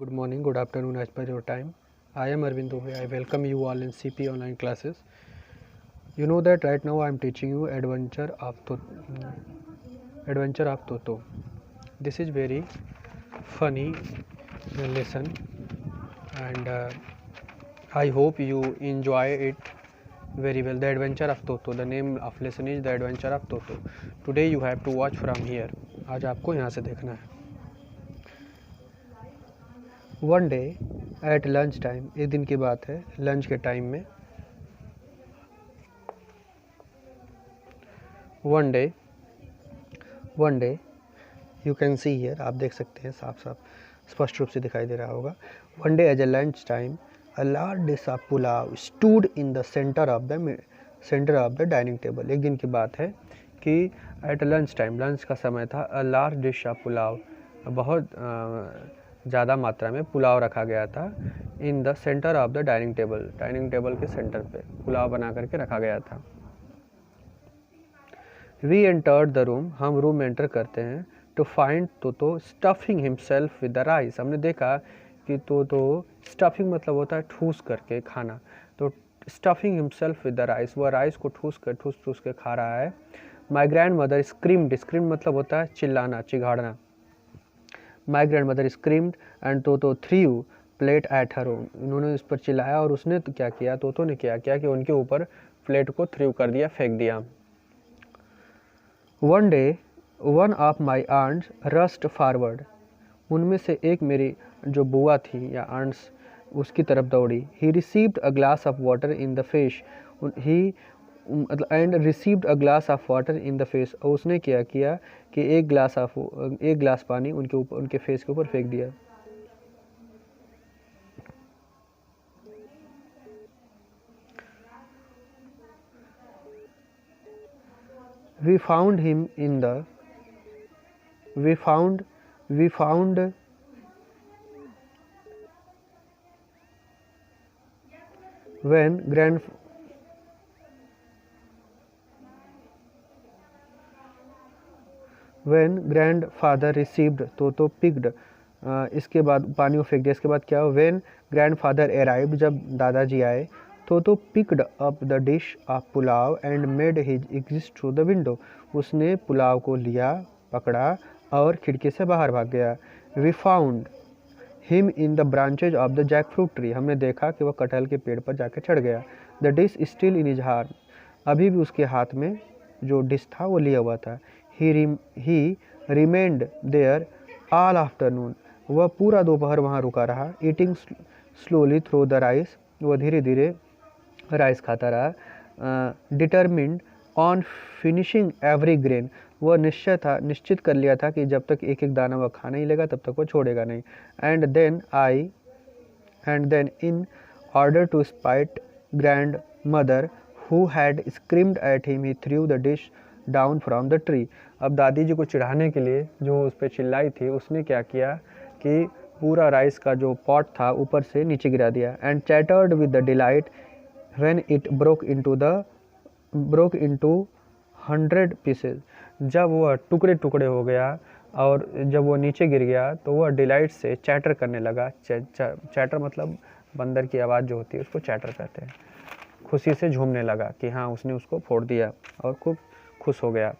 Good morning, good afternoon as per your time. I am Arvind Dubey. I welcome you all in CP online classes. You know that right now I am teaching you Adventure of Toto. This is very funny lesson, and I hope you enjoy it very well. The Adventure of Toto. The name of lesson is The Adventure of Toto. Today you have to watch from here. आज आपको यहाँ से देखना है. One day at lunch time, एक दिन की बात है लंच के टाइम में. One day you can see here, आप देख सकते हैं, साफ साफ स्पष्ट रूप से दिखाई दे रहा होगा. One day as a lunch time a large dish of pulao stood in the centre of the dining table. एक दिन की बात है कि एट लंच टाइम, लंच का समय था. अ लार्ज डिश ऑफ पुलाव, बहुत ज़्यादा मात्रा में पुलाव रखा गया था. इन the centre of the dining table के सेंटर पे पुलाव बना करके रखा गया था. वी एंटर्ड द रूम, हम रूम में एंटर करते हैं. टू फाइंड तोतो stuffing himself with the rice, हमने देखा कि तोतो, स्टफिंग मतलब होता है ठूस करके खाना, तो stuffing himself with the rice, वह राइस को ठूस के खा रहा है. माई ग्रैंड मदर स्क्रीम्ड मतलब होता है चिल्लाना, चिघाड़ना. My grand mother screamed and Toto threw plate at her own, उन्होंने उस पर चिल्लाया और उसने तो क्या किया, तोतो ने क्या किया कि उनके ऊपर प्लेट को थ्रीव कर दिया, फेंक दिया. One day one of my aunts rushed forward, उनमें से एक मेरी जो बुआ थी या आंट्स, उसकी तरफ दौड़ी. He received a glass of water in the face, he and received a glass of water in the face, और उसने क्या किया कि एक ग्लास पानी उनके फेस के ऊपर फेंक दिया. We found when grandfather received, तो picked, इसके बाद पानी को फेंक दिया. इसके बाद क्या हुआ, when grandfather arrived, जब दादाजी आए, तो picked up the dish of pulao and made his exit through the window, उसने पुलाव को लिया, पकड़ा और खिड़की से बाहर भाग गया. We found him in the branches of the jackfruit tree, हमने देखा कि वह कटहल के पेड़ पर जाकर चढ़ गया. The dish still in his hand, अभी भी उसके हाथ में जो डिश था वो लिया हुआ था. He remained there all afternoon, वह पूरा दोपहर वहाँ रुका रहा. Eating slowly through the rice, वह धीरे धीरे राइस खाता रहा. Determined on finishing every grain, वह निश्चित कर लिया था कि जब तक एक एक दाना वह खा नहीं लेगा तब तक वह छोड़ेगा नहीं. And then in order to spite grandmother who had screamed at him, he threw the dish down from the tree. अब दादी जी को चिढ़ाने के लिए जो उस पर चिल्लाई थी, उसने क्या किया कि पूरा राइस का जो पॉट था ऊपर से नीचे गिरा दिया. And chattered with the delight when it broke into 100 pieces, जब वह टुकड़े टुकड़े हो गया और जब वो नीचे गिर गया तो वह डिलाइट से चैटर करने लगा. चैटर मतलब बंदर की आवाज़ जो होती है उसको चैटर कहते हैं. खुशी से झूमने लगा कि हाँ उसने उसको फोड़ दिया और खूब खुश हो गया.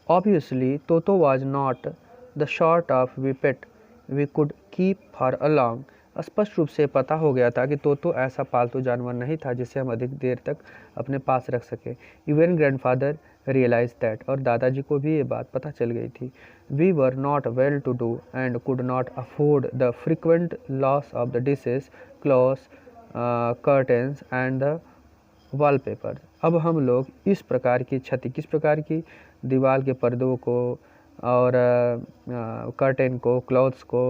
Obviously, Toto was not the sort of whippet we could keep for a long. स्पष्ट रूप से पता हो गया था कि तोतो ऐसा पालतू जानवर नहीं था जिसे हम अधिक देर तक अपने पास रख सके. Even grandfather realized that, और दादाजी को भी ये बात पता चल गई थी. We were not well to do and could not afford the frequent loss of the dishes, clothes, curtains and the wallpaper. अब हम लोग इस प्रकार की क्षति, किस प्रकार की, दीवार के पर्दों को और कर्टेन को, क्लॉथ्स को,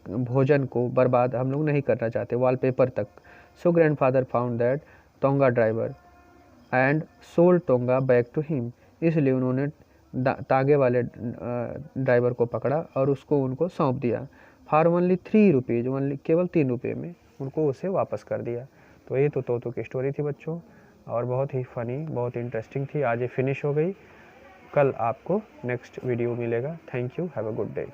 भोजन को बर्बाद हम लोग नहीं करना चाहते, वॉलपेपर तक. So grandfather found that tonga driver and sold tonga back to him, इसलिए उन्होंने तागे वाले ड्राइवर को पकड़ा और उसको उनको सौंप दिया. फॉर ओनली 3 रुपीज़, केवल 3 रुपये में उनको उसे वापस कर दिया. तो ये तो तोतो की स्टोरी थी बच्चों, और बहुत ही फ़नी, बहुत इंटरेस्टिंग थी. आज ये फिनिश हो गई. कल आपको नेक्स्ट वीडियो मिलेगा। Thank you, have a good day.